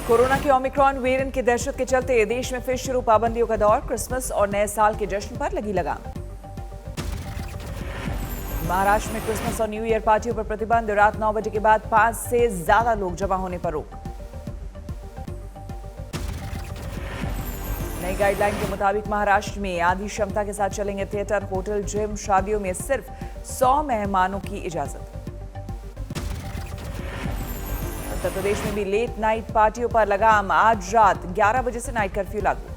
Corona के Omicron variant की दहशत के चलते देश में फिर शुरू पाबंदियों का दौर। क्रिसमस और नए साल के जश्न पर लगी लगाम। महाराष्ट्र में क्रिसमस और न्यू ईयर पार्टियों पर प्रतिबंध। रात 9 बजे के बाद 5 से ज्यादा लोग जमा होने पर रोक। नई गाइडलाइन के मुताबिक महाराष्ट्र में आधी क्षमता के साथ चलेंगे थिएटर, होटल, जिम। शादियों में सिर्फ 100 मेहमानों की इजाजत। उत्तर प्रदेश में भी लेट नाइट पार्टियों पर लगाम। आज रात 11 बजे से नाइट कर्फ्यू लागू।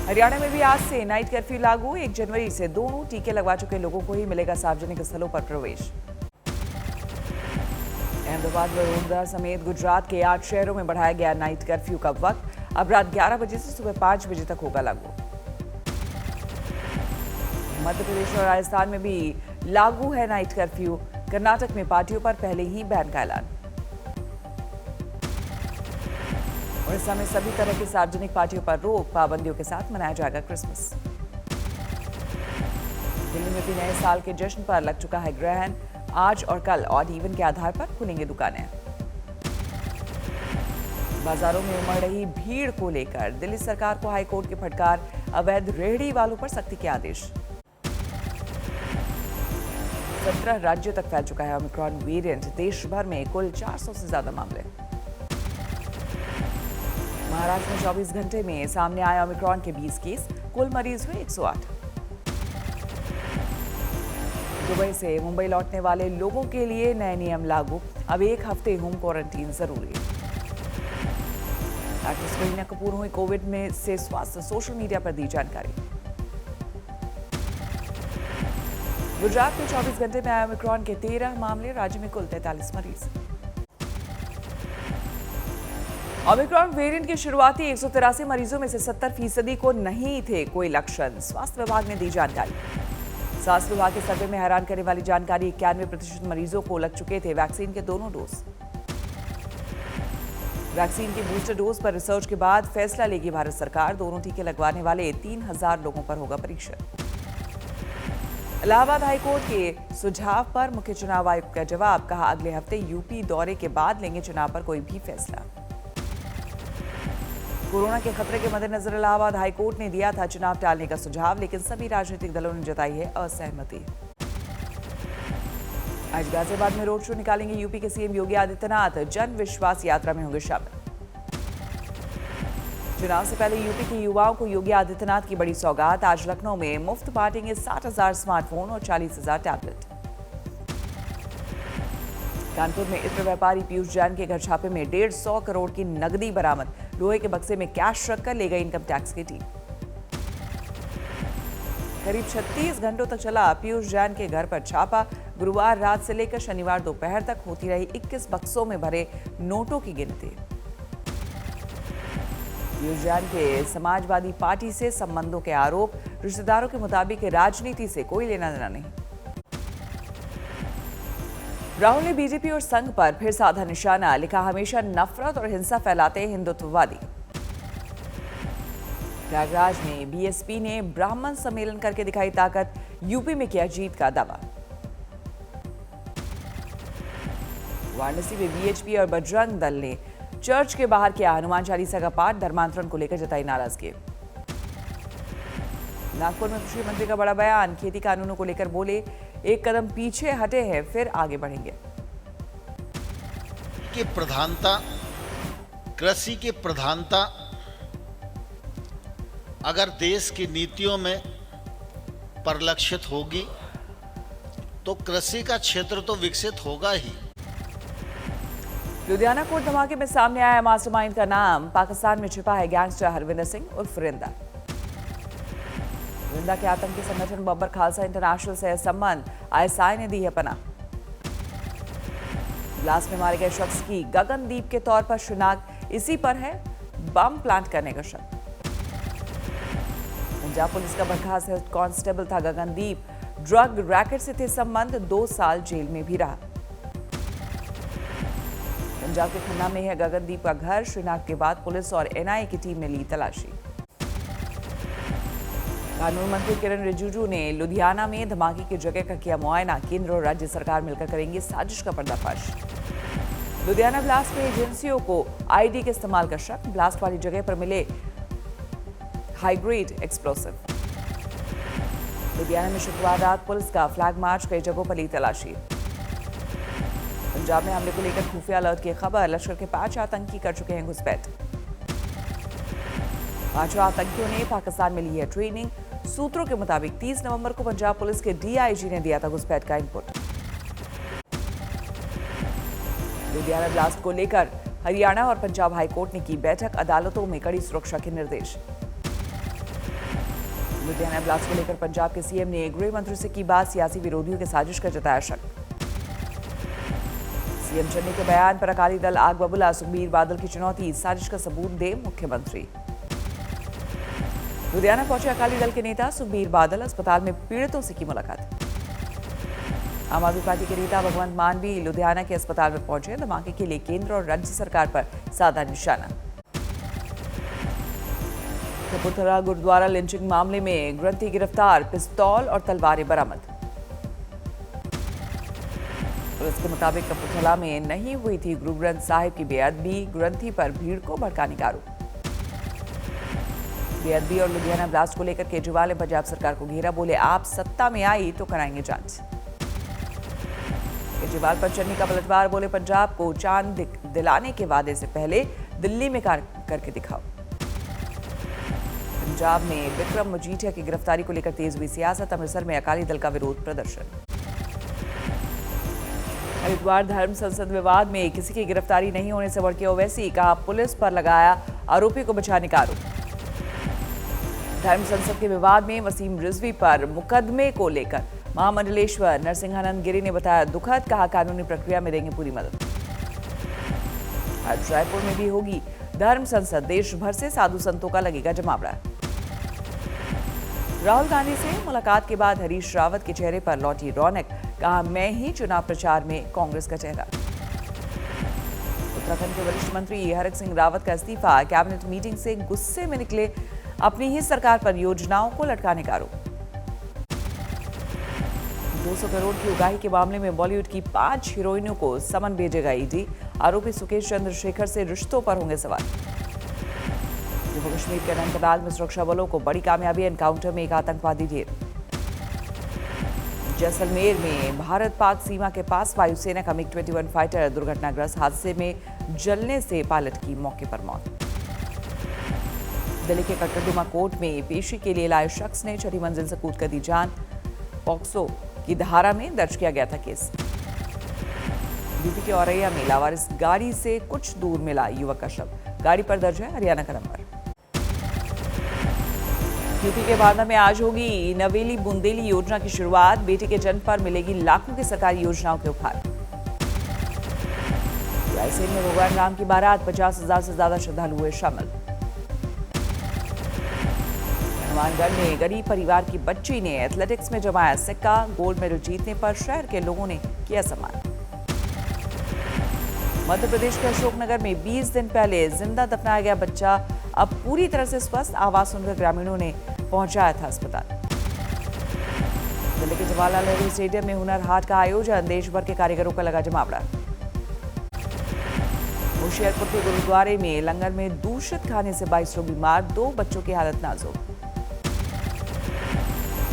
हरियाणा में भी आज से नाइट कर्फ्यू लागू। 1 जनवरी से दोनों टीके लगवा चुके लोगों को ही मिलेगा सार्वजनिक स्थलों पर प्रवेश। अहमदाबाद, वडोदरा समेत गुजरात के 8 शहरों में बढ़ाया गया नाइट कर्फ्यू का वक्त। अब रात 11 बजे से सुबह 5 बजे तक होगा लागू। मध्य प्रदेश और राजस्थान में भी लागू है नाइट कर्फ्यू। कर्नाटक में पार्टियों पर पहले ही बैन का ऐलान। उड़ीसा में सभी तरह की सार्वजनिक पार्टियों पर रोक। पाबंदियों के साथ मनाया जाएगा क्रिसमस। दिल्ली में भी नए साल के जश्न पर लग चुका है ग्रहण। आज और कल ऑड इवन के आधार पर खुलेंगी दुकानें। बाजारों में उमड़ रही भीड़ को लेकर दिल्ली सरकार को हाईकोर्ट की फटकार। अवैध रेहड़ी वालों पर सख्ती के आदेश। 17 राज्यों तक फैल चुका है ओमिक्रॉन वेरिएंट। देश भर में कुल 400 से ज्यादा मामले। महाराष्ट्र में 24 घंटे में सामने आए ओमिक्रॉन के 20 केस। कुल मरीज हुए 108। दुबई से मुंबई लौटने वाले लोगों के लिए नए नियम लागू। अब 1 हफ्ते होम क्वारंटीन जरूरी। एक्ट्रेस करीना कपूर हुई कोविड में से स्वास्थ्य। सोशल मीडिया पर दी जानकारी। गुजरात में 24 घंटे में आए ओमिक्रॉन के 13 मामले। राज्य में कुल 43 मरीज। ओमिक्रॉन वेरिएंट के शुरुआती 183 मरीजों में से 70% को नहीं थे कोई लक्षण। स्वास्थ्य विभाग ने दी जानकारी। स्वास्थ्य विभाग के सर्वे में हैरान करने वाली जानकारी। 91% मरीजों को लग चुके थे वैक्सीन के दोनों डोज। वैक्सीन की बूस्टर डोज पर रिसर्च के बाद फैसला लेगी भारत सरकार। दोनों टीके लगवाने वाले 3000 लोगों पर होगा परीक्षण। इलाहाबाद हाईकोर्ट के सुझाव पर मुख्य चुनाव आयुक्त का जवाब। कहा, अगले हफ्ते यूपी दौरे के बाद लेंगे चुनाव पर कोई भी फैसला। कोरोना के खतरे के मद्देनजर इलाहाबाद हाईकोर्ट ने दिया था चुनाव टालने का सुझाव, लेकिन सभी राजनीतिक दलों ने जताई है असहमति। आज गाजियाबाद में रोड शो निकालेंगे यूपी के सीएम योगी आदित्यनाथ। जन विश्वास यात्रा में होंगे शामिल। चुनाव से पहले यूपी के युवाओं को योगी आदित्यनाथ की बड़ी सौगात। आज लखनऊ में मुफ्त बांटेंगे 60,000 स्मार्टफोन और 40,000 टैबलेट। कानपुर में इत्र व्यापारी पीयूष जैन के घर छापे में 150 करोड़ की नकदी बरामद। लोहे के बक्से में कैश रखकर ले गई इनकम टैक्स की टीम। करीब 36 घंटों तक चला पीयूष जैन के घर पर छापा। गुरुवार रात से लेकर शनिवार दोपहर तक होती रही 21 बक्सों में भरे नोटों की गिनती। पीयूष जैन के समाजवादी पार्टी से संबंधों के आरोप। रिश्तेदारों के मुताबिक राजनीति से कोई लेना देना नहीं। राहुल ने बीजेपी और संघ पर फिर साधा निशाना। लिखा, हमेशा नफरत और हिंसा फैलाते हैं हिंदुत्ववादी। प्रयागराज में बीएसपी ने ब्राह्मण सम्मेलन करके दिखाई ताकत। यूपी में किया जीत का दावा। वाराणसी में बीएचपी और बजरंग दल ने चर्च के बाहर किया हनुमान चालीसा का पाठ। धर्मांतरण को लेकर जताई नाराजगी। नागपुर में कृषि मंत्री का बड़ा बयान। खेती कानूनों को लेकर बोले, 1 कदम पीछे हटे हैं फिर आगे बढ़ेंगे। कृषि की प्रधानता अगर देश की नीतियों में परिलक्षित होगी तो कृषि का क्षेत्र तो विकसित होगा ही। लुधियाना कोर्ट धमाके में सामने आया मास्टरमाइंड का नाम। पाकिस्तान में छिपा है गैंगस्टर हरविंदर सिंह उर्फ रिंदा। रिंदा के आतंकी संगठन बब्बर खालसा इंटरनेशनल से संबंध। आईएसआई ने दी है पनाह। ब्लास्ट में मारे गए शख्स की गगनदीप के तौर पर शिनाख्त। इसी पर है बम प्लांट करने का शक। पंजाब पुलिस का बर्खास्त हेड कांस्टेबल था गगनदीप। ड्रग रैकेट से थे संबंध। 2 साल जेल में भी रहा। पंजाब के खन्ना में है गगनदीप का घर। शिनाख्त के बाद पुलिस और एनआईए की टीम ने ली तलाशी। कानून मंत्री किरण रिजिजू ने लुधियाना में धमाके की जगह का किया मुआयना। केंद्र और राज्य सरकार मिलकर करेंगे साजिश का पर्दाफाश। लुधियाना ब्लास्ट में एजेंसियों को आईडी के इस्तेमाल का शक, ब्लास्ट वाली जगह पर मिले हाई ग्रेड एक्सप्लोसिव। लुधियाना में शुक्रवार रात पुलिस का फ्लैग मार्च, कई जगहों पर ली तलाशी। पंजाब में हमले को लेकर खुफिया अलर्ट की खबर, लश्कर के 5 आतंकी कर चुके हैं घुसपैठ। 5 आतंकियों ने पाकिस्तान में ली है ट्रेनिंग। सूत्रों के मुताबिक 30 नवंबर को पंजाब पुलिस के डीआईजी ने दिया था घुसपैठ का इनपुट। लुधियाना ब्लास्ट को लेकर हरियाणा और पंजाब हाईकोर्ट ने की बैठक, अदालतों में कड़ी सुरक्षा के निर्देश। लुधियाना ब्लास्ट को लेकर पंजाब के सीएम ने गृह मंत्री से की बात, सियासी विरोधियों के साजिश का जताया शक। सीएम चन्नी के बयान पर अकाली दल आग बबूला, सुखबीर बादल की चुनौती, साजिश का सबूत दे मुख्यमंत्री। लुधियाना पहुंचे अकाली दल के नेता सुखबीर बादल, अस्पताल में पीड़ितों से की मुलाकात। आम आदमी पार्टी के नेता भगवंत मान भी लुधियाना के अस्पताल में पहुंचे, धमाके के लिए केंद्र और राज्य सरकार पर साधा निशाना। कपूरथला गुरुद्वारा लिंचिंग मामले में ग्रंथी गिरफ्तार, पिस्तौल और तलवारें बरामद। पुलिस के मुताबिक कपूरथला में नहीं हुई थी गुरु ग्रंथ साहिब की बेअदबी, ग्रंथी पर भीड़ को भड़काने का आरोप। बेअदबी और लुधियाना ब्लास्ट को लेकर केजरीवाल ने पंजाब सरकार को घेरा, बोले आप सत्ता में आई तो कराएंगे जांच। केजरीवाल पर चन्नी का पलटवार, बोले पंजाब को चांद दिलाने के वादे से पहले दिल्ली में करके दिखाओ। पंजाब में विक्रम मजीठिया की गिरफ्तारी को लेकर तेज हुई सियासत, अमृतसर में अकाली दल का विरोध प्रदर्शन। हरिद्वार धर्म संसद विवाद में किसी की गिरफ्तारी नहीं होने से भड़के ओवैसी, कहा पुलिस पर लगाया आरोपी को बचाने का आरोप। धर्म संसद के विवाद में वसीम रिजवी पर मुकदमे को लेकर महामंडलेश्वर नरसिंहानंद गिरी ने बताया दुखद, कहा कानूनी प्रक्रिया में देंगे पूरी मदद। आज रायपुर में भी होगी धर्म संसद, देश भर से साधु संतों का लगेगा जमावड़ा। राहुल गांधी से मुलाकात के बाद हरीश रावत के चेहरे पर लौटी रौनक, कहा मैं ही चुनाव प्रचार में कांग्रेस का चेहरा। उत्तराखंड के वरिष्ठ मंत्री हरक सिंह रावत का इस्तीफा, कैबिनेट मीटिंग से गुस्से में निकले, अपनी ही सरकार पर योजनाओं को लटकाने का आरोप। 200 करोड़ की उगाही के मामले में बॉलीवुड की 5 हीरोइनों को समन भेजेगा ईडी, आरोपी सुकेश चंद्रशेखर से रिश्तों पर होंगे सवाल। जम्मू कश्मीर के अनंतनाग में सुरक्षा बलों को बड़ी कामयाबी, एनकाउंटर में एक आतंकवादी ढेर। जैसलमेर में भारत पाक सीमा के पास वायुसेना का MiG-21 फाइटर दुर्घटनाग्रस्त, हादसे में जलने से पायलट की मौके पर मौत। दिल्ली के कट्टरडुमा कोर्ट में पेशी के लिए लाए शख्स ने 6ठी मंजिल से कूदकर दी जान, पॉक्सो की धारा में दर्ज किया गया था केस। यूपी के औरैया में लावारिस गाड़ी से कुछ दूर मिला युवक का शव, गाड़ी पर दर्ज है हरियाणा का नंबर। यूपी के बांदा में आज होगी नवेली बुंदेली योजना की शुरुआत, बेटी के जन्म पर मिलेगी लाखों की सरकारी योजनाओं के उपहार। रायसेन में भगवान राम की बारात, 50,000 से ज्यादा श्रद्धालु हुए शामिल। हनुमानगढ़ में गरीब परिवार की बच्ची ने एथलेटिक्स में जमाया सिक्का, गोल्ड मेडल जीतने पर शहर के लोगों ने किया सम्मान। मध्य प्रदेश के अशोकनगर में 20 दिन पहले जिंदा दफनाया गया बच्चा अब पूरी तरह से स्वस्थ, आवाज सुनकर ग्रामीणों ने पहुंचाया था अस्पताल। दिल्ली के जवाहरलाल नेहरू स्टेडियम में हुनर हाट का आयोजन, देश भर के कारीगरों का लगा जमावड़ा। होशियारपुर के गुरुद्वारे में लंगर में दूषित खाने से 22 लोग बीमार, 2 बच्चों की हालत नाजुक।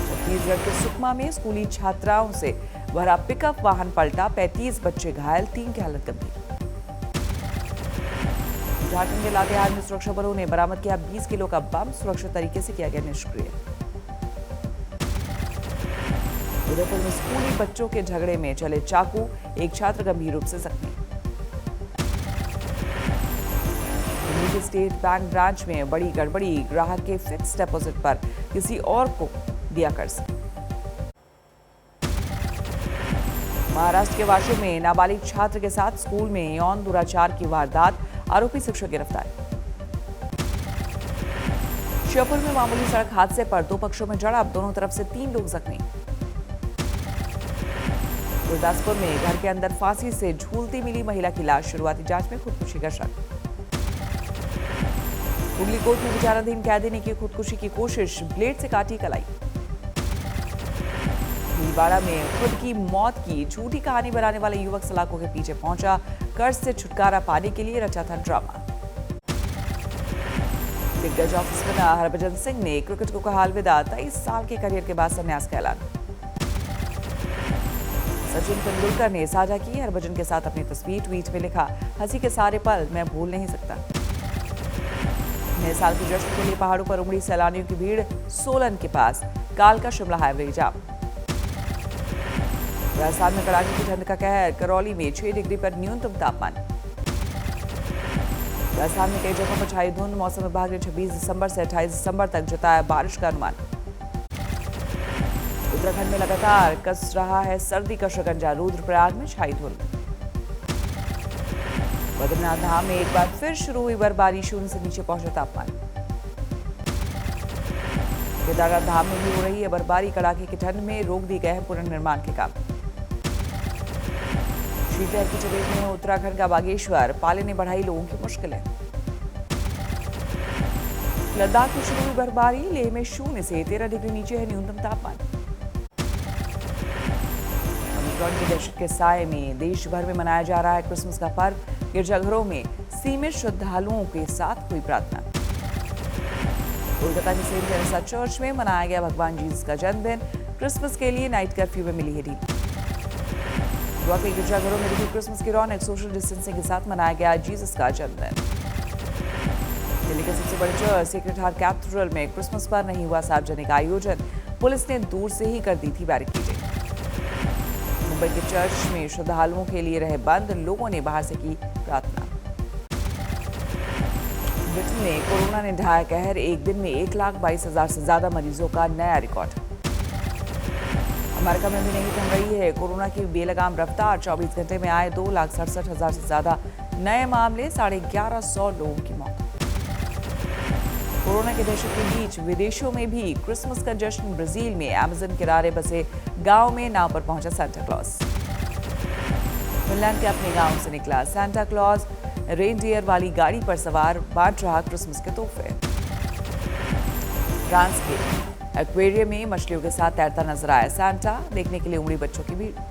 छत्तीसगढ़ के सुकमा में स्कूली छात्राओं से भरा पिकअप वाहन पलटा, 35 बच्चे घायल, 3 की हालत गंभीर। झारखंड के लातेहार में सुरक्षा बलों ने बरामद किया 20 किलो का बम, सुरक्षित तरीके से किया गया निष्क्रिय। उदयपुर में स्कूली बच्चों के झगड़े में चले चाकू, एक छात्र गंभीर रूप से जख्मी। दिल्ली के स्टेट बैंक ब्रांच में बड़ी गड़बड़ी, ग्राहक के फिक्स डिपॉजिट पर किसी और को दिया कर्ज। महाराष्ट्र के वाशी में नाबालिग छात्र के साथ स्कूल में यौन दुराचार की वारदात, आरोपी शिक्षक गिरफ्तार। श्योपुर में मामूली सड़क हादसे पर 2 पक्षों में झड़प, दोनों तरफ से 3 लोग जख्मी। गुरदासपुर में घर के अंदर फांसी से झूलती मिली महिला की लाश, शुरुआती जांच में खुदकुशी का शक। हुगली कोर्ट में विचाराधीन कैदी ने की खुदकुशी की कोशिश, ब्लेड से काटी कलाई। भीलवाड़ा में खुद की मौत की झूठी कहानी बनाने वाले युवक सलाखों के पीछे पहुंचा। कर्ज से छुटकारा पाने के लिए रचा था ड्रामा। दिग्गज ऑफ स्पिनर हरभजन सिंह ने क्रिकेट को कहा अलविदा। 23 साल के करियर के बाद संन्यास का ऐलान। सचिन तेंदुलकर ने साझा की हरभजन के साथ अपनी तस्वीर। ट्वीट में लिखा, हंसी के सारे पल मैं भूल नहीं सकता। नए साल के जश्न के लिए पहाड़ों पर उमड़ी सैलानियों की भीड़। सोलन के पास कालका शिमला हाईवे जाम। राजस्थान में कड़ाके की ठंड का कहर। करौली में 6 डिग्री पर न्यूनतम तापमान। राजस्थान में कई जगहों पर छाई धुंध। मौसम विभाग ने 26 दिसंबर से 28 दिसंबर तक जताया बारिश का अनुमान। उत्तराखंड में लगातार कस रहा है सर्दी का शिकंजा। रुद्रप्रयाग में छाई धुंध। बद्रीनाथ धाम में एक बार फिर शुरू हुई बर्फबारी। 0 से नीचे पहुंचा तापमान। केदारनाथ धाम में भी हो रही है बर्फबारी। कड़ाके की ठंड में रोक दिए गए हैं पुनर्निर्माण के काम। शीतलहर की चपेट में है उत्तराखंड का बागेश्वर। पाले ने बढ़ाई लोगों की मुश्किलें। लद्दाख में शुरू हुई बर्फबारी। लेह में 0 से 13 डिग्री नीचे है न्यूनतम तापमान। ओमिक्रॉन की दहशत के साए में देश भर में मनाया जा रहा है क्रिसमस का पर्व। गिरजाघरों में सीमित श्रद्धालुओं के साथ हुई प्रार्थना। कोलकाता की सेंट टेरेसा चर्च में मनाया गया भगवान जीसस का जन्मदिन। क्रिसमस के लिए नाइट कर्फ्यू में मिली है ढील। गोवा के गिरजाघरों में दिखी क्रिसमस की रौनक। सोशल डिस्टेंसिंग के साथ मनाया गया जीसस का जन्मदिन। दिल्ली के सबसे बड़े चर्च सेक्रेड हार्ट कैथेड्रल में क्रिसमस पर नहीं हुआ सार्वजनिक आयोजन। पुलिस ने दूर से ही कर दी थी बैरिकेडिंग। मुंबई के चर्च में श्रद्धालुओं के लिए रहे बंद। लोगों ने बाहर से की प्रार्थना। ब्रिटेन में कोरोना ने ढाया कहर। एक दिन में 1,22,000 से ज्यादा मरीजों का नया रिकॉर्ड। अमेरिका में भी नहीं थम रही है कोरोना की बेलगाम रफ्तार। 24 घंटे में आए 2,67,000 से ज्यादा नए मामले। 1150 लोगों की मौत। कोरोना की दहशत के बीच विदेशों में भी क्रिसमस का जश्न। ब्राजील में अमेज़न किनारे बसे गांव में नाव पर पहुंचा सांता क्लॉज। फिनलैंड के अपने गांव से निकला सांता क्लॉज। रेनडियर वाली गाड़ी पर सवार बांट रहा क्रिसमस के तोहफे। फ्रांस के एक्वेरियम में मछलियों के साथ तैरता नजर आया सांता। देखने के लिए उमड़ी बच्चों की भीड़।